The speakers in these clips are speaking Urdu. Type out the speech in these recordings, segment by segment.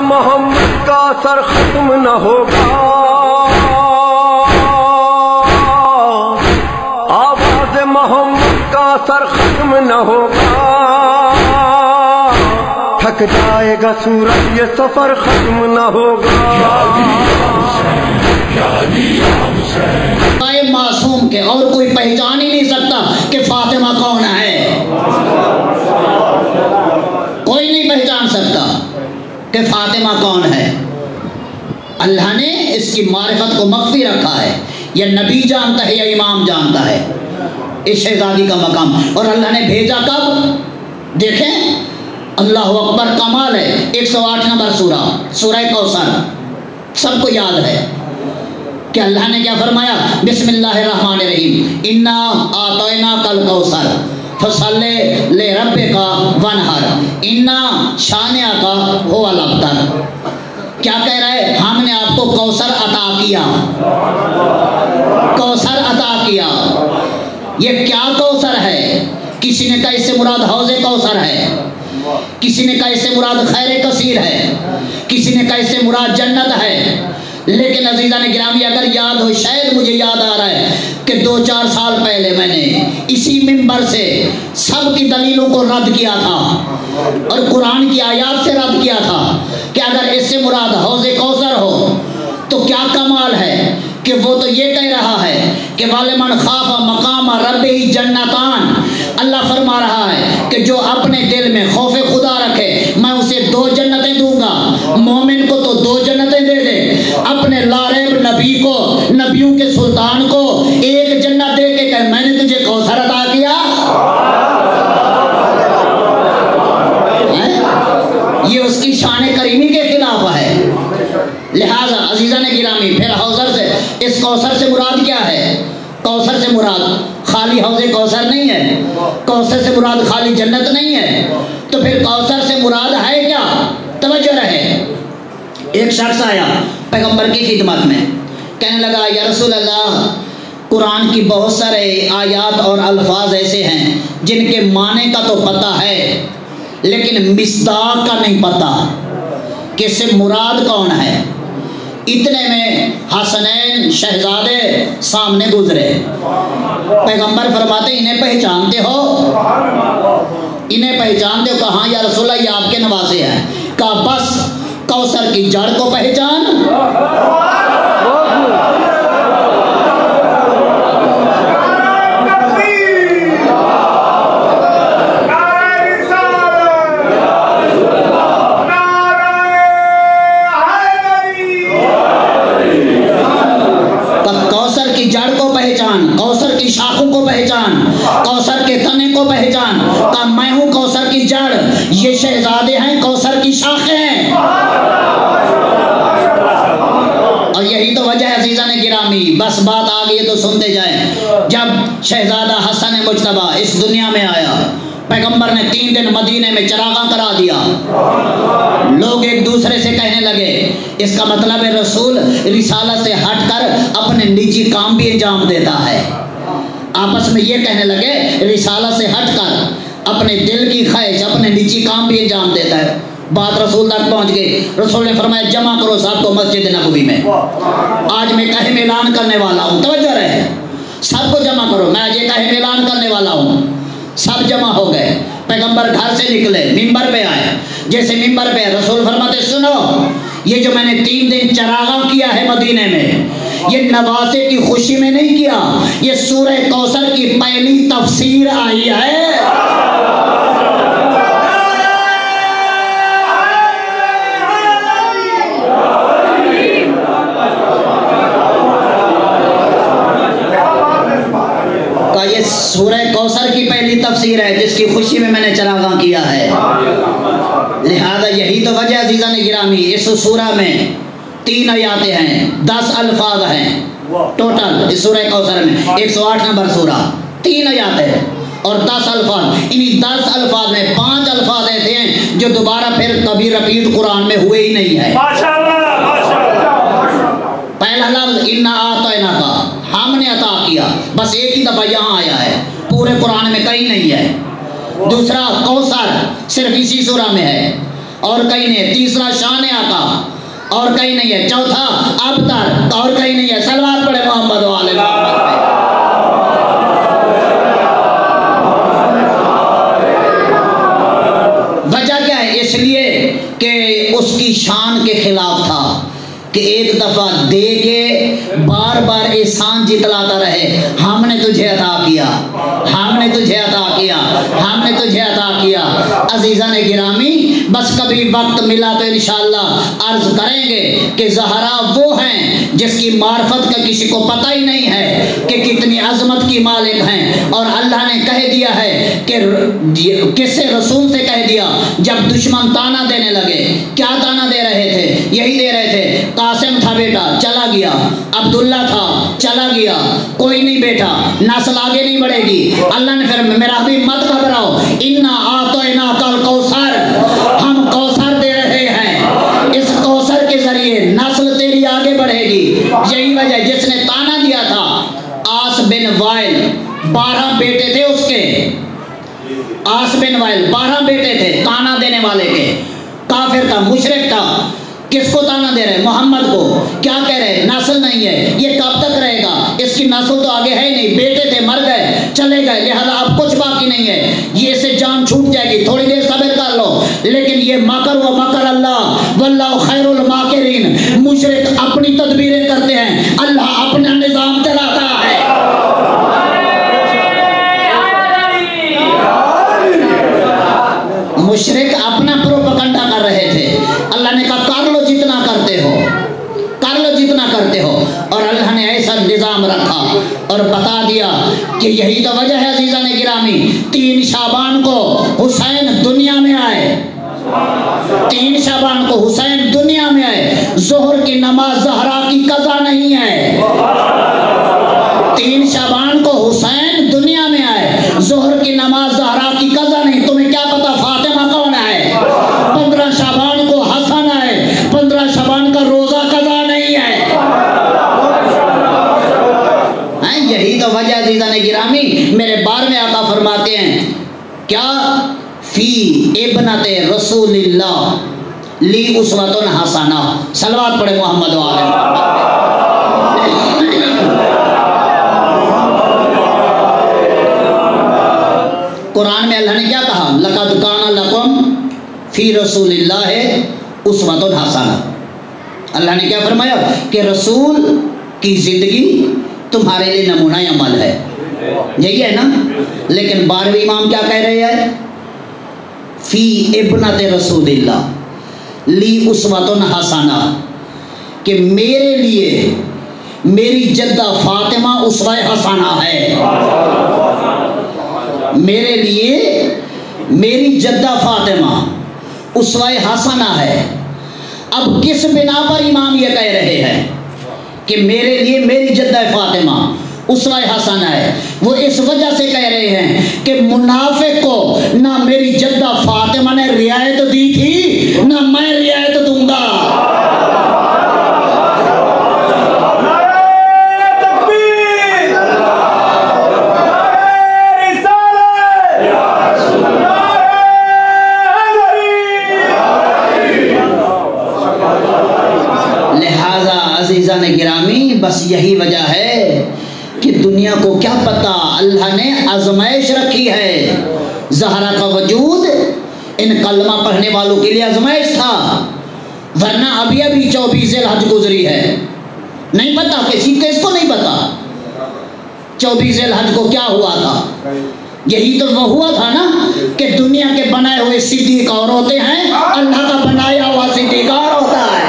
محمد کا اثر ختم نہ ہوگا، آواز محمد کا اثر ختم نہ ہوگا، تھک جائے گا سورج یہ سفر ختم نہ ہوگا۔ معصوم کے اور کوئی پہچان ہی نہیں سکتا کہ فاطمہ کون ہے، کوئی نہیں پہچان سکتا کہ فاطمہ کون ہے۔ اللہ نے اس کی معرفت کو مخفی رکھا ہے، یا نبی جانتا ہے یا امام جانتا ہے اس شہزادی کا مقام۔ اور اللہ نے بھیجا کب؟ دیکھیں اللہ اکبر، کمال ہے۔ 108 نمبر سورہ کوثر، سب کو یاد ہے کہ اللہ نے کیا فرمایا؟ بسم اللہ الرحمن الرحیم، انا اعطیناک الکوثر فصلی لربک وانحر انا شانئک ھو الابتر۔ کیا کہہ رہا ہے؟ ہم نے آپ کو کوثر عطا کیا، کوثر عطا کیا۔ یہ کیا کوثر ہے؟ کسی نے کہا اس سے مراد حوض کوثر ہے، کسی نے کہا اس سے مراد خیر کثیر ہے، کسی نے کہا اس سے مراد جنت ہے۔ لیکن عزیزان گرامی اگر یاد ہو، شاید مجھے یاد آ رہا ہے کہ 2-4 سال پہلے میں نے اسی منبر سے سب کی دلیلوں کو رد کیا تھا اور قرآن کی آیات سے رد کیا تھا کہ اگر اس سے مراد حوض کوثر ہو تو کیا کمال ہے کہ وہ تو یہ کہہ رہا ہے کہ وَلِمَنْ خَافَ مَقَامَ رَبِّهِ جَنَّتَانِ۔ اللہ فرما رہا ہے کہ جو اپنے دل میں خوف خدا رکھے میں اسے 2 جنتیں دوں گا۔ مومن کو تو 2 جنتیں دے دے، اپنے لاریب نبی کو، نبیوں کے سلطان کو 1 جنت دے کے کہ میں نے تجھے کوثر عطا کیا۔ یہ اس کی شان کریمی کے خلاف ہے۔ لہذا عزیزان گرامی پھر حوضر سے، اس کوثر سے مراد کیا ہے؟ کوثر سے مراد خالی حوض کوثر نہیں ہے، کوثر سے مراد خالی جنت نہیں ہے، تو پھر کوثر سے مراد ہے کیا؟ توجہ رہے۔ ایک شخص آیا پیغمبر کی خدمت میں، کہنے لگا یا رسول اللہ، قرآن کی بہت سارے آیات اور الفاظ ایسے ہیں جن کے معنی کا تو پتہ ہے لیکن مصداق کا نہیں پتہ کہ اس سے مراد کون ہے۔ اتنے میں حسنین شہزادے سامنے گزرے، پیغمبر فرماتے انہیں پہچانتے ہو؟ انہیں پہچانتے ہو؟ کہاں یا رسول اللہ یہ آپ کے نواسے ہیں۔ کہا بس کوثر کی جڑ کو پہچان۔ کوثر کی جڑ کو پہچان، کوثر کی شاخوں کو پہچان، کوثر کے تنے کو پہچان۔ کہا میں ہوں کوثر کی جڑ، یہ شہزادے ہیں کوثر کی شاخیں ہیں۔ اور یہی تو وجہ ہے عزیزان گرامی، بس بات آ گئی تو سنتے جائیں۔ جب شہزادہ حسن مجتبیٰ اس دنیا میں آیا، پیغمبر نے 3 دن مدینے میں چراغاں کرا دیا۔ لوگ ایک دوسرے سے کہنے لگے اس کا مطلب ہے رسول رسالت سے ہٹ کر اپنے نجی کام بھی انجام دیتا ہے۔ آپس میں یہ کہنے لگے رسالت سے ہٹ کر اپنے دل کی خواہش، اپنے نجی کام بھی انجام دیتا ہے۔ بات رسول تک پہنچ گئی، رسول نے فرمایا جمع کرو سب کو مسجد نبوی میں، آج میں قہم اعلان کرنے والا ہوں۔ توجہ رہے، سب کو جمع کرو، میں آج یہ قہم اعلان کرنے والا ہوں۔ سب جمع ہو گئے، پیغمبر گھر سے نکلے، منبر پہ آئے۔ جیسے منبر پہ رسول فرماتے سنو، یہ جو میں نے 3 دن چراغاں کیا ہے مدینے میں، یہ نواسے کی خوشی میں نہیں کیا، یہ سورہ کوثر کی پہلی تفسیر آئی ہے۔ یہ سورہ کوثر کی پہلی تفسیر ہے جس کی خوشی میں نے چراغاں کیا ہے۔ لہذا یہی تو وجہ عزیزان گرامی، اس سورہ میں 3 آیاتیں ہیں، 10 الفاظ ہیں ٹوٹل اس سورہ کوثر میں۔ 108 نمبر سورہ، 3 آیاتیں اور 10 الفاظ۔ انہی 10 الفاظ میں 5 الفاظ ایسے ہیں جو دوبارہ پھر کبھی رپیٹ قرآن میں ہوئے ہی نہیں ہے۔ پہلا لفظ انا اعطیناک، ہم نے عطا کیا، بس ایک ہی دفعہ یہاں آیا ہے، پورے قرآن میں کہیں نہیں ہے۔ دوسرا کوثر صرف اسی سورہ میں ہے اور کہیں نہیں۔ تیسرا شان آقا، اور کہیں نہیں ہے. چوتھا ابتر اور کہیں نہیں ہے. صلوات پڑھے محمد و آل محمد پہ. وجہ کیا ہے؟ اس لیے کہ اس کی شان کے خلاف تھا کہ ایک دفعہ دے کے بار بار احسان جتلاتا رہے. ہم نے تجھے عطا کیا، ہم نے تجھے عطا کیا، ہم نے تجھے عطا کیا. عزیزان گرامی، بس کبھی وقت ملا تو انشاءاللہ عرض کریں گے کہ زہرا وہ ہیں جس کی معرفت کا کسی کو پتہ ہی نہیں ہے کہ کتنی عظمت کی مالک ہیں. اور اللہ نے کہہ دیا ہے کہ کس سے؟ رسول سے کہہ دیا جب دشمن تانا دینے لگے. کیا تانا دے رہے تھے؟ یہی دے رہے تھے قاسم تھا بیٹا چلا گیا، عبداللہ تھا چلا گیا، کوئی نہیں بیٹا، نسل آگے نہیں بڑھے گی. اللہ نے پھر میرا حبیب مت گھبراؤ، انا اعطیناک الکوثر، ہم کوثر دے رہے ہیں، اس کوثر کے ذریعے نسل تیری آگے بڑھے گی. یہی وجہ جس نے تانا دیا تھا آس بن وائل، 12 بیٹے تھے اس کے. آس بن وائل 12 بیٹے تھے تانا دینے والے کے. کافر تھا، مشرک تھا. کس کو تانا دے رہے؟ محمد کو. کیا کہہ رہے؟ نسل نہیں ہے، یہ کب تک رہے گا؟ اس کی نسل تو آگے ہے نہیں. بیٹے تھے مر گئے، چلے گئے، لہذا اب کچھ باقی نہیں ہے. یہ سے جان چھوٹ جائے گی، تھوڑی دیر صبر کر لو. لیکن یہ مکر و مکر اللہ واللہ خیر الماکرین. مشرک اپنی تدبیریں کرتے ہیں، اللہ اپنا نظام چلاتا ہے. مشرک اپنا پروپیگنڈا کر رہے تھے. اللہ نے کہا کر لو جتنا کرتے ہو، کر لو جتنا کرتے ہو. اور اللہ نے ایسا نظام رکھا اور بتا دیا کہ یہی تو وجہ ہے عزیزان گرامی. 3 شعبان کو حسین دنیا میں آئے، 3 شعبان کو حسین دنیا میں آئے. ظہر کی نماز زہرا کی قضا نہیں ہے. 3 شعبان کو حسین دنیا میں آئے، ظہر کی نماز زہرا کی قضا نہیں. تمہیں کیا پتا فاطمہ کون ہے؟ 15 شعبان کو حسن آئے، 15 شعبان کا روزہ قضا نہیں ہے. یہی تو وجہ عزیزان گرامی. میرے بار میں آقا فرماتے ہیں کیا؟ فی ابنت رسول اللہ لی اسوۃ حسنہ. صلوات پڑھے محمد و آل محمد. قرآن میں اللہ نے کیا کہا؟ لقد کان لکم فی رسول اللہ اسوۃ حسنہ. اللہ نے کیا فرمایا کہ رسول کی زندگی تمہارے لیے نمونہ عمل ہے. یہی ہے نا. لیکن 12ویں امام کیا کہہ رہے ہیں؟ فی ابنت رسول اللہ لی اسوۃ حسنہ، کہ میرے لیے میری جدہ فاطمہ اسوہ حسنہ ہے. میرے لیے میری جدہ فاطمہ اسوہ حسنہ ہے. اب کس بنا پر امام یہ کہہ رہے ہیں کہ میرے لیے میری جدہ فاطمہ اسوہ حسنہ ہے؟ وہ اس وجہ سے کہہ رہے ہیں کہ منافق کو نہ میری جدہ فاطمہ نے رعایت دی تھی نہ میں رعایت دوں گا. گرامی بس یہی وجہ ہے کہ دنیا کو کیا پتا اللہ نے آزمائش رکھی ہے. زہرا کا وجود ان کلمہ پڑھنے والوں کے لیے آزمائش تھا، ورنہ ابھی 24 ذی-الحج گزری ہے. نہیں پتا کسی کو نہیں پتا 24 ذی-الحج کو کیا ہوا تھا. یہی تو وہ ہوا تھا نا کہ دنیا کے بنائے ہوئے صدیق اور ہوتے ہیں، اللہ کا بنایا ہوا صدیق اور ہوتا ہے.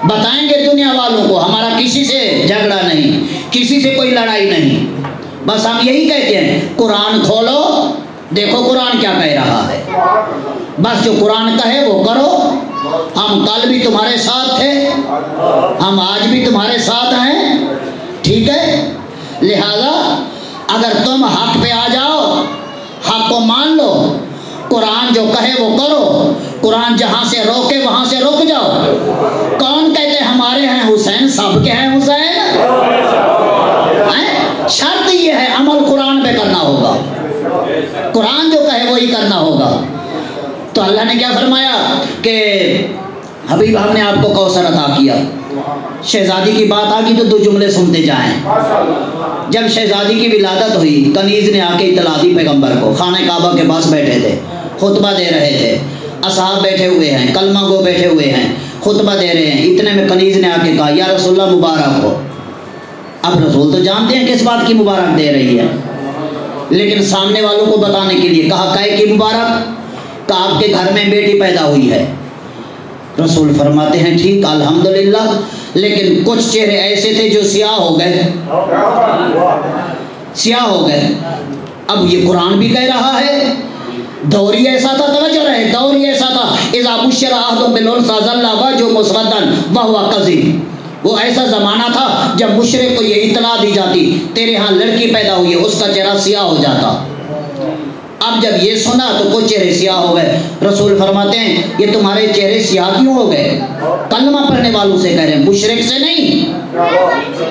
بتائیں گے دنیا والوں کو ہمارا کسی سے جھگڑا نہیں، کسی سے کوئی لڑائی نہیں. بس ہم یہی کہتے ہیں قرآن کھولو دیکھو قرآن کیا کہہ رہا ہے. بس جو قرآن کہے وہ کرو. ہم کل بھی تمہارے ساتھ تھے، ہم آج بھی تمہارے ساتھ ہیں، ٹھیک ہے. لہذا اگر تم حق پہ آ جاؤ، حق کو مان لو، قرآن جو کہے وہ کرو. قرآن جہاں سے روکے وہاں سے رک جاؤ. کون کہتے ہمارے ہیں حسین؟ سب کے ہیں حسین. شرط یہ ہے عمل قرآن پہ کرنا ہوگا. قرآن جو کہے وہی کرنا ہوگا۔ تو اللہ نے کیا فرمایا کہ حبیب ہم نے آپ کو کوثر عطا کیا۔ شہزادی کی بات آ گئی تو دو جملے سنتے جائیں۔ جب شہزادی کی ولادت ہوئی کنیز نے آ کے اطلاع دی پیغمبر کو، خانہ کعبہ کے پاس بیٹھے تھے، خطبہ دے رہے تھے، اصحاب بیٹھے ہوئے ہیں، کلمہ گو بیٹھے ہوئے ہیں، خطبہ دے رہے ہیں، اتنے میں کنیز نے آ کے کہا یا رسول اللہ مبارک ہو۔ اب رسول تو جانتے ہیں کس بات کی مبارک دے رہی ہے، لیکن سامنے والوں کو بتانے کے لیے کہا کائے کی مبارک؟ کہ آپ کے گھر میں بیٹی پیدا ہوئی ہے۔ رسول فرماتے ہیں ٹھیک الحمدللہ، لیکن کچھ چہرے ایسے تھے جو سیاہ ہو گئے، سیاہ ہو گئے۔ اب یہ قرآن بھی کہہ رہا ہے، دور ہی ایسا تھا، توجہ رہے، دور ہی ایسا تھا، اذا بشر احدهم بالانثى ظل وجهه مسودا وهو كظيم۔ وہ ایسا زمانہ تھا جب مشرک کو یہ اطلاع دی جاتی تیرے ہاں لڑکی پیدا ہوئی ہے، اس کا چہرہ سیاہ ہو جاتا۔ اب جب یہ سنا تو کچھ چہرے سیاہ ہو گئے۔ رسول فرماتے ہیں یہ تمہارے چہرے سیاہ کیوں ہو گئے؟ کلمہ پڑھنے والوں سے کہہ رہے ہیں، مشرک سے نہیں۔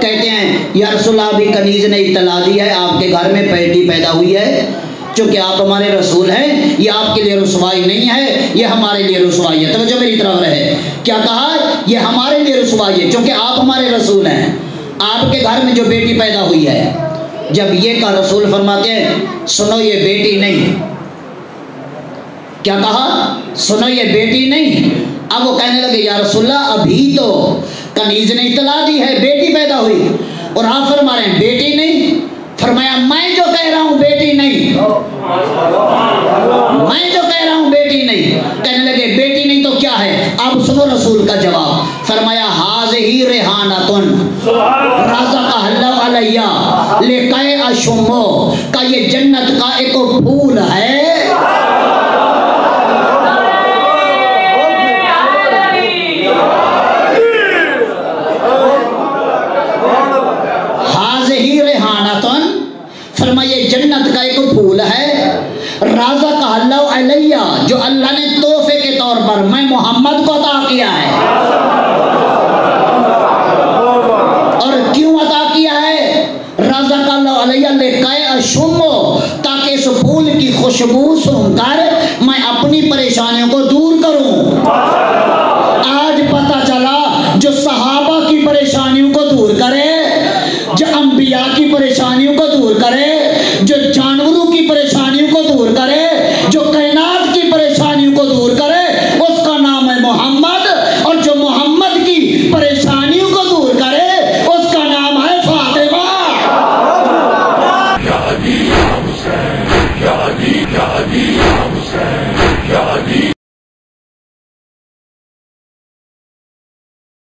کہتے ہیں یا رسول اللہ بھی کنیز نے اطلاع دی ہے آپ کے گھر میں بیٹی پیدا ہوئی ہے، چونکہ آپ ہمارے رسول ہیں، یہ آپ کے لیے رسوائی نہیں ہے، یہ ہمارے لیے رسوائی ہے۔ توجہ میری طرف رہے، کیا کہا؟ یہ ہمارے لیے رسوائی ہے چونکہ آپ ہمارے رسول ہیں، آپ کے گھر میں جو بیٹی پیدا ہوئی ہے۔ جب یہ کہا رسول فرماتے ہیں سنو یہ بیٹی نہیں۔ کیا کہا؟ سنو یہ بیٹی نہیں۔ اب وہ کہنے لگے یا رسول اللہ ابھی تو کنیز نے اطلاع دی ہے بیٹی پیدا ہوئی، اور آپ فرما رہے ہیں بیٹی نہیں۔ فرمایا میں جو کہہ رہا ہوں بیٹی نہیں، میں جو کہہ رہا ہوں بیٹی نہیں۔ کہنے لگے بیٹی نہیں تو کیا ہے؟ اب سنو رسول کا جواب، فرمایا ہاذہ ریحانۃ رزقھا اللہ علیہ لکئی اشمو، کا یہ جنت کا ایک پھول ہے۔ فرمایا جنت کا ایک پھول ہے، رزقھا اللہ علیہ، جو اللہ نے تحفے کے طور پر میں محمد کو عطا کیا ہے۔ اور کیوں عطا کیا ہے؟ رزقھا اللہ علیہ لکئی اشمو، تاکہ اس پھول کی خوشبو سن کر میں اپنی پریشانیوں کو دور کروں۔ آج پتہ چلا جو صحابہ کی پریشانیوں کو دور کرے، جو انبیاء کی پریشانیوں کو دور کرے، جو جانوروں کی پریشانیوں کو دور کرے، جو کائنات کی پریشانیوں کو دور کرے، اس کا نام ہے محمد، اور جو محمد کی پریشانیوں کو دور کرے اس کا نام ہے فاطمہ۔ یا علی یا حسین، یا علی یا علی یا حسین۔